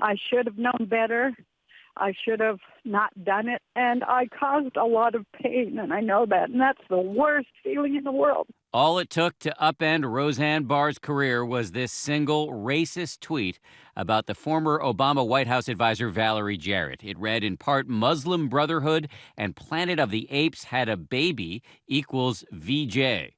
I should have known better. I should have not done it, and I caused a lot of pain, and I know that, and that's the worst feeling in the world. All it took to upend Roseanne Barr's career was this single racist tweet about the former Obama White House advisor Valerie Jarrett. It read in part, Muslim Brotherhood and Planet of the Apes had a baby equals VJ.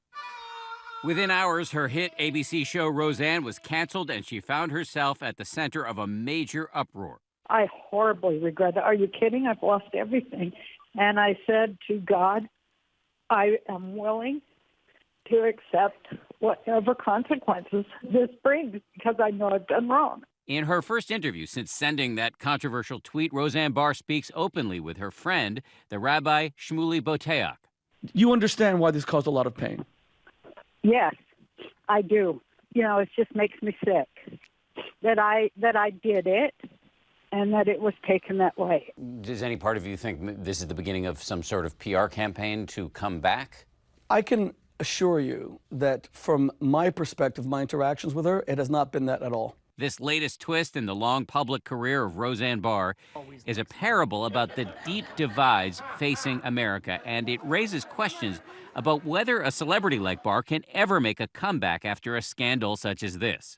Within hours, her hit ABC show Roseanne was canceled, and she found herself at the center of a major uproar. I horribly regret it. Are you kidding? I've lost everything. And I said to God, I am willing to accept whatever consequences this brings because I know I've done wrong. In her first interview since sending that controversial tweet, Roseanne Barr speaks openly with her friend, the Rabbi Shmuley Boteach. You understand why this caused a lot of pain? Yes, I do. You know, it just makes me sick that I did it. And that it was taken that way. Does any part of you think this is the beginning of some sort of PR campaign to come back? I can assure you that from my perspective, my interactions with her, it has not been that at all. This latest twist in the long public career of Roseanne Barr is a parable about the deep divides facing America, and it raises questions about whether a celebrity like Barr can ever make a comeback after a scandal such as this.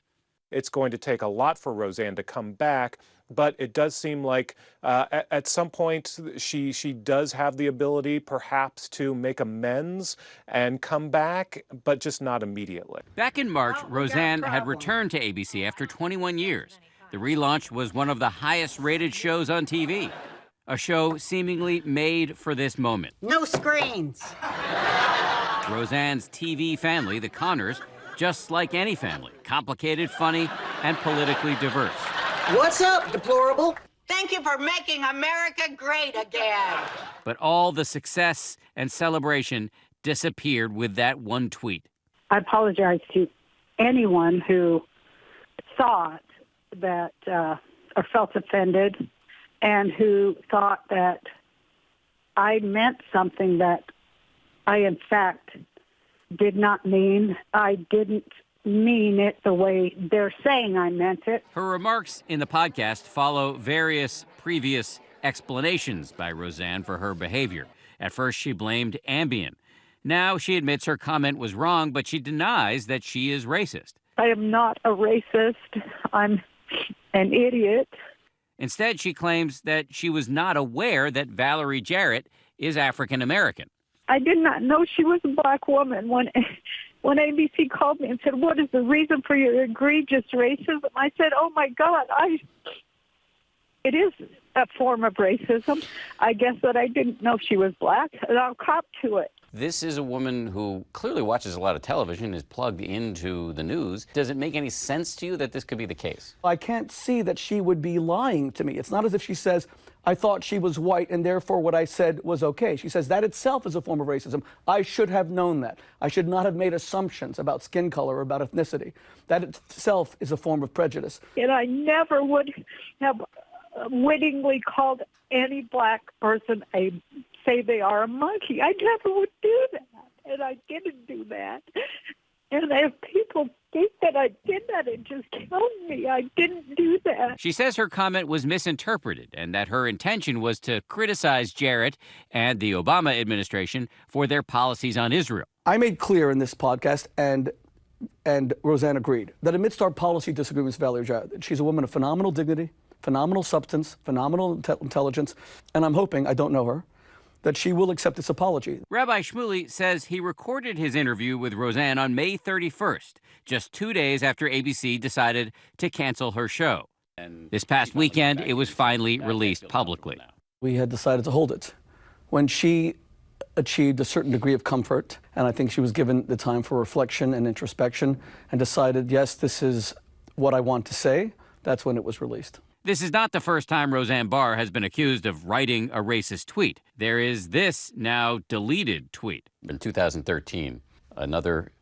It's going to take a lot for Roseanne to come back, but it does seem like at some point she does have the ability perhaps to make amends and come back, but just not immediately. Back in March, Roseanne had returned to ABC after 21 years. The relaunch was one of the highest-rated shows on TV, a show seemingly made for this moment. No screens. Roseanne's TV family, the Connors, just like any family, complicated, funny, and politically diverse. What's up, deplorable? Thank you for making America great again. But all the success and celebration disappeared with that one tweet. I apologize to anyone who thought that or felt offended and who thought that I meant something that I, in fact, did not mean. I didn't mean it the way they're saying I meant it. Her remarks in the podcast follow various previous explanations by Roseanne for her behavior. At first, she blamed Ambien. Now she admits her comment was wrong, but she denies that she is racist. I am not a racist. I'm an idiot. Instead, she claims that she was not aware that Valerie Jarrett is African American. I did not know she was a black woman. When ABC called me and said, what is the reason for your egregious racism? I said, oh, my God, it is a form of racism. I guess that I didn't know she was black, and I'll cop to it. This is a woman who clearly watches a lot of television, is plugged into the news. Does it make any sense to you that this could be the case? I can't see that she would be lying to me. It's not as if she says, I thought she was white and therefore what I said was okay. She says that itself is a form of racism. I should have known that. I should not have made assumptions about skin color or about ethnicity. That itself is a form of prejudice. And I never would have wittingly called any black person say they are a monkey. I never would do that, and I didn't do that. And if people think that I did that, it just killed me. I didn't do that. She says her comment was misinterpreted and that her intention was to criticize Jarrett and the Obama administration for their policies on Israel. I made clear in this podcast, and Roseanne agreed, that amidst our policy disagreements with Valerie Jarrett, she's a woman of phenomenal dignity, phenomenal substance, phenomenal intelligence, and I'm hoping, I don't know her, that she will accept this apology. Rabbi Shmuley says he recorded his interview with Roseanne on May 31st, just 2 days after ABC decided to cancel her show. This past weekend, it was finally released publicly. We had decided to hold it. When she achieved a certain degree of comfort, and I think she was given the time for reflection and introspection, and decided, yes, this is what I want to say, that's when it was released. This is not the first time Roseanne Barr has been accused of writing a racist tweet. There is this now deleted tweet. In 2013, another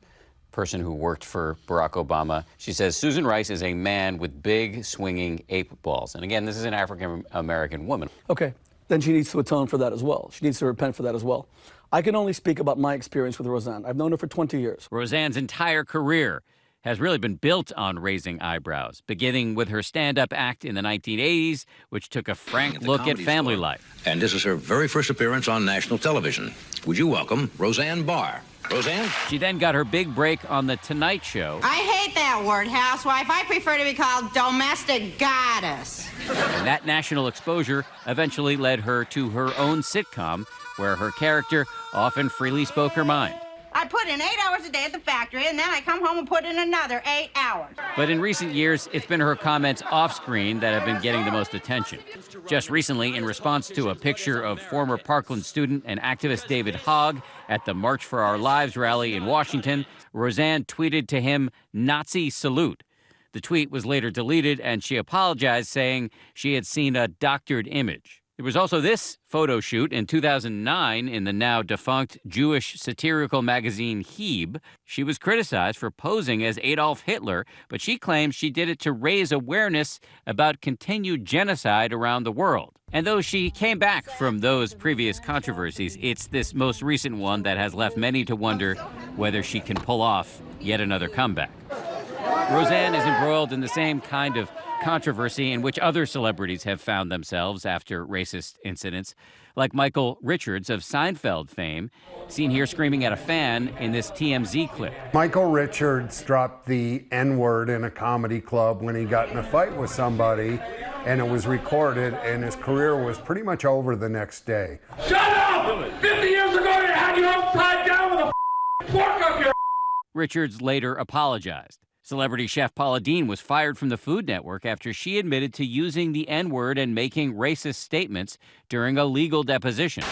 person who worked for Barack Obama, she says, Susan Rice is a man with big swinging ape balls. And again, this is an African-American woman. Okay, then she needs to atone for that as well. She needs to repent for that as well. I can only speak about my experience with Roseanne. I've known her for 20 years. Roseanne's entire career has really been built on raising eyebrows, beginning with her stand-up act in the 1980s, which took a frank look at family life. And this is her very first appearance on national television. Would you welcome Roseanne Barr? Roseanne? She then got her big break on The Tonight Show. I hate that word, housewife. I prefer to be called domestic goddess. And that national exposure eventually led her to her own sitcom, where her character often freely spoke her mind. I put in 8 hours a day at the factory, and then I come home and put in another 8 hours. But in recent years, it's been her comments off-screen that have been getting the most attention. Just recently, in response to a picture of former Parkland student and activist David Hogg at the March for Our Lives rally in Washington, Roseanne tweeted to him, "Nazi salute." The tweet was later deleted, and she apologized, saying she had seen a doctored image. There was also this photo shoot in 2009 in the now defunct Jewish satirical magazine Heb. She was criticized for posing as Adolf Hitler, but she claims she did it to raise awareness about continued genocide around the world. And though she came back from those previous controversies, it's this most recent one that has left many to wonder whether she can pull off yet another comeback. Roseanne is embroiled in the same kind of controversy in which other celebrities have found themselves after racist incidents, like Michael Richards of Seinfeld fame, seen here screaming at a fan in this TMZ clip. Michael Richards dropped the N-word in a comedy club when he got in a fight with somebody, and it was recorded, and his career was pretty much over the next day. Shut up! 50 years ago you had you upside down with a fork up your... Richards later apologized. Celebrity chef Paula Deen was fired from the Food Network after she admitted to using the N-word and making racist statements during a legal deposition.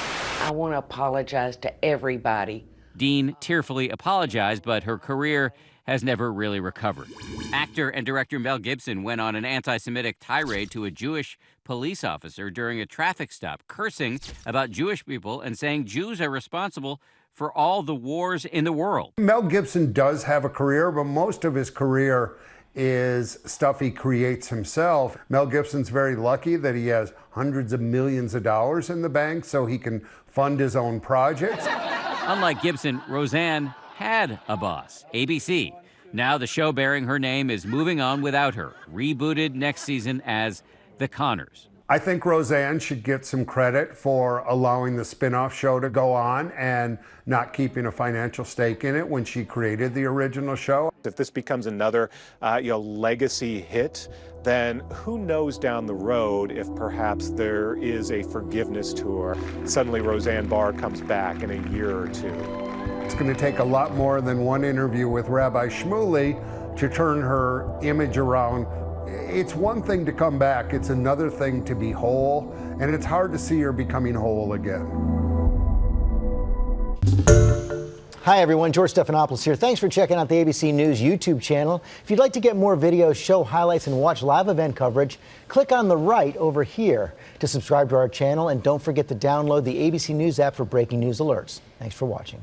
I want to apologize to everybody. Deen tearfully apologized, but her career has never really recovered. Actor and director Mel Gibson went on an anti-Semitic tirade to a Jewish police officer during a traffic stop, cursing about Jewish people and saying Jews are responsible for all the wars in the world. Mel Gibson does have a career, but most of his career is stuff he creates himself. Mel Gibson's very lucky that he has hundreds of millions of dollars in the bank so he can fund his own projects. Unlike Gibson, Roseanne had a boss, ABC. Now the show bearing her name is moving on without her, rebooted next season as The Conners. I think Roseanne should get some credit for allowing the spin-off show to go on and not keeping a financial stake in it when she created the original show. If this becomes another legacy hit, then who knows down the road if perhaps there is a forgiveness tour. Suddenly Roseanne Barr comes back in a year or two. It's going to take a lot more than one interview with Rabbi Shmuley to turn her image around. It's one thing to come back, it's another thing to be whole, and it's hard to see her becoming whole again. Hi everyone, George Stephanopoulos here. Thanks for checking out the ABC News YouTube channel. If you'd like to get more videos, show highlights, and watch live event coverage, click on the right over here to subscribe to our channel, and don't forget to download the ABC News app for breaking news alerts. Thanks for watching.